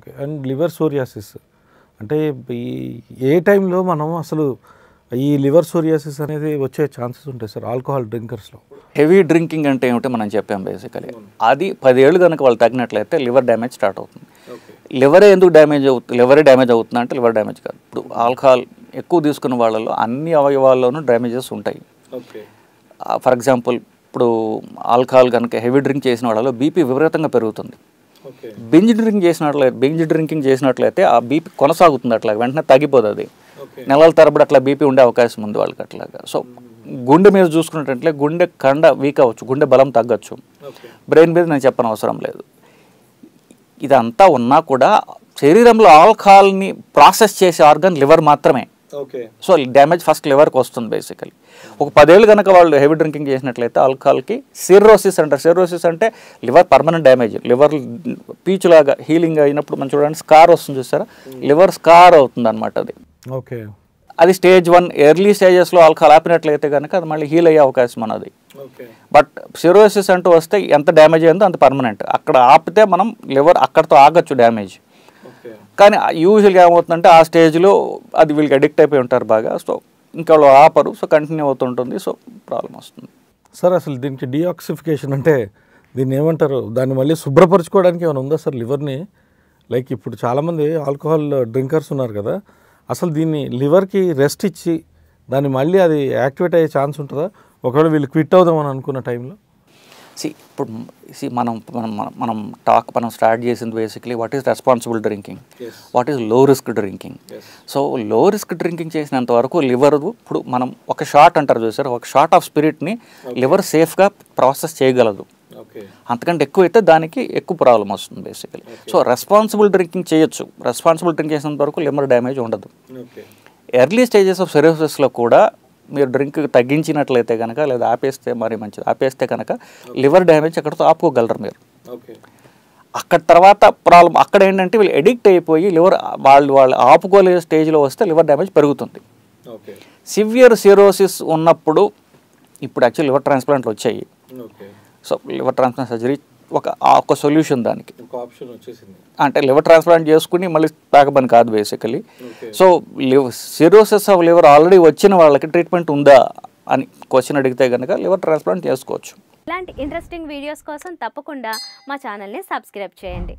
Okay. And liver psoriasis అంటే ఏ టైంలో మనం అసలు ఈ లివర్ సోరియాసిస్ అనేది వచ్చే ఛాన్సెస్ ఉంటాయి సార్ ఆల్కహాల్ డ్రింకర్స్లో? హెవీ డ్రింకింగ్ అంటే ఏమిటో మనం చెప్పాం బేసికలీ. అది 10 ఏళ్ళు కనుక వాళ్ళు తగ్గినట్లయితే లివర్ డ్యామేజ్ స్టార్ట్ అవుతుంది. లివరే ఎందుకు డ్యామేజ్ అవుతుంది? లివరే డ్యామేజ్ అవుతుంది అంటే లివర్ డ్యామేజ్ కాదు. ఇప్పుడు ఆల్కహాల్ ఎక్కువ తీసుకున్న వాళ్ళలో అన్ని అవయవాల్లోనూ డ్యామేజెస్ ఉంటాయి. ఫర్ ఎగ్జాంపుల్ ఇప్పుడు ఆల్కహాల్ కనుక హెవీ డ్రింక్ చేసిన వాళ్ళలో బీపీ విపరీతంగా పెరుగుతుంది. బింజ్ డ్రింకింగ్ చేసినట్లయితే ఆ బీపీ కొనసాగుతుంది, అట్లా వెంటనే తగ్గిపోతుంది. అది నెలల తరబడి అట్లా బీపీ ఉండే అవకాశం ఉంది వాళ్ళకి అట్లాగా. సో గుండె మీద చూసుకున్నట్లయితే గుండె కండ వీక్ అవ్వచ్చు, గుండె బలం తగ్గచ్చు. బ్రెయిన్ మీద నేను చెప్పని అవసరం లేదు. ఇదంతా ఉన్నా కూడా శరీరంలో ఆల్కహాల్ని ప్రాసెస్ చేసే ఆర్గన్ లివర్ మాత్రమే. సో డ్యామేజ్ ఫస్ట్ లివర్కి వస్తుంది బేసికలీ. ఒక 10 ఏళ్ళు కనుక వాళ్ళు హెవీ డ్రింకింగ్ చేసినట్లయితే ఆల్కహాల్కి సిర్రోసిస్ అంటారు. సిర్రోసిస్ అంటే లివర్ పర్మనెంట్ డ్యామేజ్. లివర్ పీచులాగా హీలింగ్ అయినప్పుడు మనం చూడండి స్కార్ వస్తుంది చూస్తారా, లివర్ స్కార్ అవుతుంది అనమాట. అది ఓకే, అది స్టేజ్ 1 ఎర్లీ స్టేజెస్లో ఆల్కహాల్ ఆపినట్లయితే కనుక అది మళ్ళీ హీల్ అయ్యే అవకాశం ఉన్నది. బట్ సిరోసిస్ అంటూ వస్తే ఎంత డ్యామేజ్ అయిందో అంత పర్మనెంట్. అక్కడ ఆపితే మనం లివర్ అక్కడితో ఆగచ్చు డ్యామేజ్. కానీ యూజువల్గా ఏమవుతుందంటే ఆ స్టేజ్లో అది వీళ్ళకి అడిక్ట్ అయిపోయి ఉంటారు బాగా. సో ఇంకా వాళ్ళు ఆపరు, సో కంటిన్యూ అవుతుంటుంది. సో ప్రాబ్లం వస్తుంది. సార్ అసలు దీనికి డీఆక్సిఫికేషన్ అంటే దీన్ని ఏమంటారు? దాన్ని మళ్ళీ శుభ్రపరచుకోవడానికి ఏమైనా ఉందా సార్ లివర్ని? లైక్ ఇప్పుడు చాలామంది ఆల్కహాల్ డ్రింకర్స్ ఉన్నారు కదా, అసలు దీన్ని లివర్కి రెస్ట్ ఇచ్చి దాన్ని మళ్ళీ అది యాక్టివేట్ అయ్యే ఛాన్స్ ఉంటుందా ఒకవేళ వీళ్ళు క్విట్ అవుదామని అనుకున్న టైంలో? ఇప్పుడు మనం స్టార్ట్ చేసింది basically what is responsible drinking, what is low risk drinking. So లో రిస్క్ డ్రింకింగ్ చేసినంత వరకు లివర్ ఇప్పుడు మనం ఒక షాట్ అంటారు చూసారు, ఒక షాట్ ఆఫ్ స్పిరిట్ని లివర్ సేఫ్గా ప్రాసెస్ చేయగలదు. అంతకంటే ఎక్కువ అయితే దానికి ఎక్కువ ప్రాబ్లం వస్తుంది బేసికలీ. సో రెస్పాన్సిబుల్ డ్రింకింగ్ చేయొచ్చు. రెస్పాన్సిబుల్ డ్రింక్ చేసినంత వరకు లివర్ డ్యామేజ్ ఉండదు. ఎర్లీ స్టేజెస్ ఆఫ్ సిరోసిస్లో కూడా మీరు డ్రింక్ తగ్గించినట్లయితే కనుక లేదా ఆపేస్తే మరీ మంచిది. ఆపేస్తే కనుక లివర్ డ్యామేజ్ అక్కడితో ఆపుకోగలరు మీరు. అక్కడ తర్వాత ప్రాబ్లం అక్కడ ఏంటంటే వీళ్ళు ఎడిక్ట్ అయిపోయి లివర్ వాళ్ళు ఆపుకోలేని స్టేజ్లో వస్తే లివర్ డ్యామేజ్ పెరుగుతుంది. సివియర్ సిరోసిస్ ఉన్నప్పుడు ఇప్పుడు యాక్చువల్లీ లివర్ ట్రాన్స్ప్లాంట్లు వచ్చాయి. సో లివర్ ట్రాన్స్ప్లాంట్ సర్జరీ ఒక సొల్యూషన్ దానికి. అంటే లివర్ ట్రాన్స్ప్లాంట్ చేసుకుని మళ్ళీ తాగబని కాదు basically. So cirrhosis of liver already వచ్చిన వాళ్ళకి ట్రీట్మెంట్ ఉందా అని క్వశ్చన్ అడిగితే కనుక లివర్ ట్రాన్స్ప్లాంట్ చేసుకోవచ్చు. ఇలాంటి ఇంట్రెస్టింగ్ వీడియోస్ కోసం తప్పకుండా మా ఛానల్ని సబ్స్క్రైబ్ చేయండి.